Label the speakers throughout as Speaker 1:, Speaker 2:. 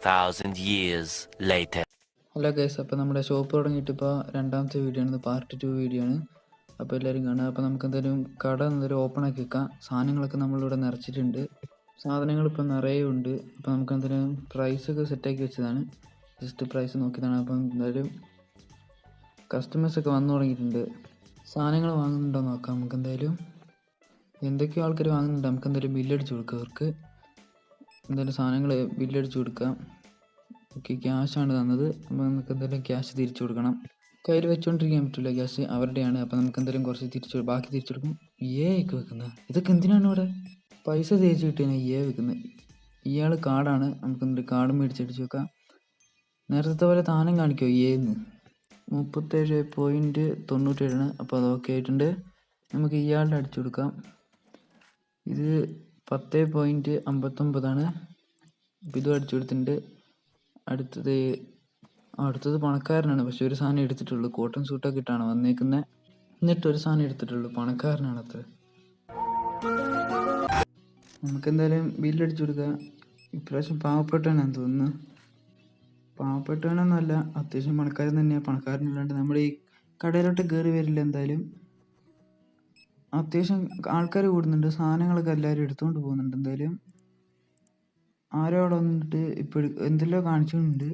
Speaker 1: 2,000 years later.
Speaker 2: Hello guys, അപ്പോൾ നമ്മുടെ shop തുടങ്ങിയിട്ട് ഇപ്പോൾ രണ്ടാമത്തെ വീഡിയോ ആണ്, പാർട്ട് 2 വീഡിയോ ആണ്. അപ്പോൾ എല്ലാവരും കാണുക. അപ്പോൾ നമുക്ക് എന്തായാലും കട എന്തായാലും ഓപ്പൺ ആക്കി വെക്കാം. സാധനങ്ങളൊക്കെ നമ്മളിവിടെ നിറച്ചിട്ടുണ്ട്, സാധനങ്ങൾ ഇപ്പോൾ നിറയെ ഉണ്ട്. അപ്പോൾ നമുക്ക് എന്തായാലും പ്രൈസൊക്കെ സെറ്റാക്കി വെച്ചതാണ്, ജസ്റ്റ് പ്രൈസ് നോക്കിയതാണ്. അപ്പം എന്തായാലും കസ്റ്റമേഴ്സൊക്കെ വന്നു തുടങ്ങിയിട്ടുണ്ട്. സാധനങ്ങൾ വാങ്ങുന്നുണ്ടോ നോക്കാം. നമുക്ക് എന്തായാലും എന്തൊക്കെയോ ആൾക്കാർ വാങ്ങുന്നുണ്ട്. നമുക്ക് എന്തായാലും ബില്ലടിച്ച് കൊടുക്കുക. അവർക്ക് എന്തായാലും സാധനങ്ങൾ ബില്ലടിച്ച് കൊടുക്കാം. ഓക്കെ, ക്യാഷാണ് തന്നത്. അപ്പോൾ നമുക്ക് എന്തായാലും ക്യാഷ് തിരിച്ചു കൊടുക്കണം. കയ്യിൽ വെച്ചുകൊണ്ടിരിക്കാൻ പറ്റില്ല, ക്യാഷ് അവരുടെയാണ്. അപ്പോൾ നമുക്ക് എന്തായാലും കുറച്ച് ബാക്കി തിരിച്ചു കൊടുക്കും. ഒക്കെ വെക്കുന്നത് ഇതൊക്കെ എന്തിനാണ് ഇവിടെ? പൈസ തേച്ച് കിട്ടിയാണ് വെക്കുന്നത്. ഇയാൾ കാർഡാണ്, നമുക്ക് എന്തൊരു കാർഡ് മേടിച്ചടിച്ച് വെക്കാം. നേരത്തെ പോലെ താനം കാണിക്കുമോ എന്ന് 37.97. അപ്പോൾ അതൊക്കെ ആയിട്ടുണ്ട്. നമുക്ക് ഇയാളുടെ അടിച്ചു കൊടുക്കാം. ഇത് 10.59. അപ്പോൾ ഇതും അടിച്ചു കൊടുത്തിട്ടുണ്ട്. അടുത്തത് പണക്കാരനാണ്, പക്ഷെ ഒരു സാധനം എടുത്തിട്ടുള്ളൂ. കോട്ടൺ സൂട്ടൊക്കെ ഇട്ടാണ് വന്നേക്കുന്നത്, എന്നിട്ടൊരു സാധനം എടുത്തിട്ടുള്ളൂ. പണക്കാരനാണത്ര. നമുക്കെന്തായാലും ബില്ലടിച്ചു കൊടുക്കാം. ഇപ്രാവശ്യം പാവപ്പെട്ടവനാണെന്ന് തോന്നുന്നു. പാവപ്പെട്ടവനൊന്നുമല്ല, അത്യാവശ്യം പണക്കാരൻ തന്നെയാണ്. പണക്കാരനല്ലാണ്ട് നമ്മൾ ഈ കടയിലോട്ട് കയറി വരില്ല. എന്തായാലും അത്യാവശ്യം ആൾക്കാർ കൂടുന്നുണ്ട്, സാധനങ്ങളൊക്കെ എല്ലാവരും എടുത്തുകൊണ്ട് പോകുന്നുണ്ട്. എന്തായാലും ആരോ അവിടെ വന്നിട്ട് ഇപ്പോൾ എന്തെല്ലോ കാണിച്ചുകൊണ്ടുണ്ട്.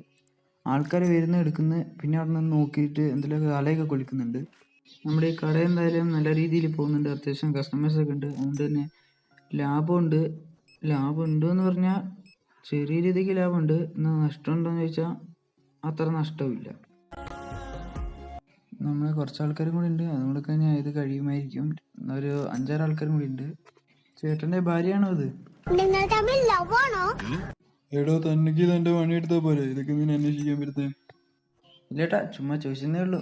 Speaker 2: ആൾക്കാർ വരുന്ന എടുക്കുന്ന, പിന്നെ അവിടെ നിന്ന് നോക്കിയിട്ട് എന്തെങ്കിലുമൊക്കെ അലയൊക്കെ കൊളിക്കുന്നുണ്ട്. നമ്മുടെ ഈ കട എന്തായാലും നല്ല രീതിയിൽ പോകുന്നുണ്ട്, അത്യാവശ്യം കസ്റ്റമേഴ്സൊക്കെ ഉണ്ട്. അതുകൊണ്ട് തന്നെ ലാഭമുണ്ട്. ലാഭമുണ്ടെന്ന് പറഞ്ഞാൽ ചെറിയ രീതിക്ക് ലാഭമുണ്ട്. എന്നാൽ നഷ്ടമുണ്ടോയെന്ന് ചോദിച്ചാൽ അത്ര നഷ്ടമില്ല. നമ്മൾ കുറച്ച് ആൾക്കാരും കൂടി ഉണ്ട്, അതുകൊണ്ട് കഴിഞ്ഞാൽ ഇത് കഴിയുമായിരിക്കും. ഒരു 5-6 ആൾക്കാരും കൂടി ഉണ്ട്. ചേട്ടൻ്റെ ഭാര്യയാണോ ഇത്?
Speaker 3: എടോ, തന്നെക്ക് തന്റെ പണിയെടുത്താ പോലെ, ഇതൊക്കെ നീ അന്വേഷിക്കാൻ പറ്റുന്നേ?
Speaker 2: ഇല്ലേട്ടാ, ചുമ്മാ ചോദിച്ചതേ ഉള്ളൂ.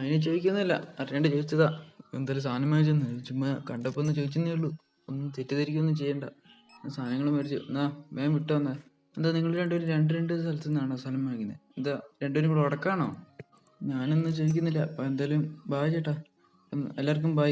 Speaker 2: ഇനി ചോദിക്കുന്നില്ല, അറിയാണ്ട് ചോദിച്ചതാ. എന്തായാലും സാധനം മേടിച്ചെന്ന് ചുമ്മാ കണ്ടപ്പോൾ ഒന്ന് ചോദിച്ചതേ ഉള്ളൂ. ഒന്നും തെറ്റിദ്ധരിക്കൊന്നും ചെയ്യണ്ട. സാധനങ്ങൾ മേടിച്ചു എന്നാ വേഗം വിട്ടോ. എന്നാ എന്താ നിങ്ങൾ രണ്ടുപേരും രണ്ട് സ്ഥലത്തു നിന്നാണോ സ്ഥലം വാങ്ങിക്കുന്നത്? എന്താ രണ്ടുപേരും കൂടെ ഉടക്കാണോ? ഞാനൊന്നും ചോദിക്കുന്നില്ല. അപ്പം എന്തായാലും ബായ് ചേട്ടാ, എല്ലാവർക്കും ബായ്.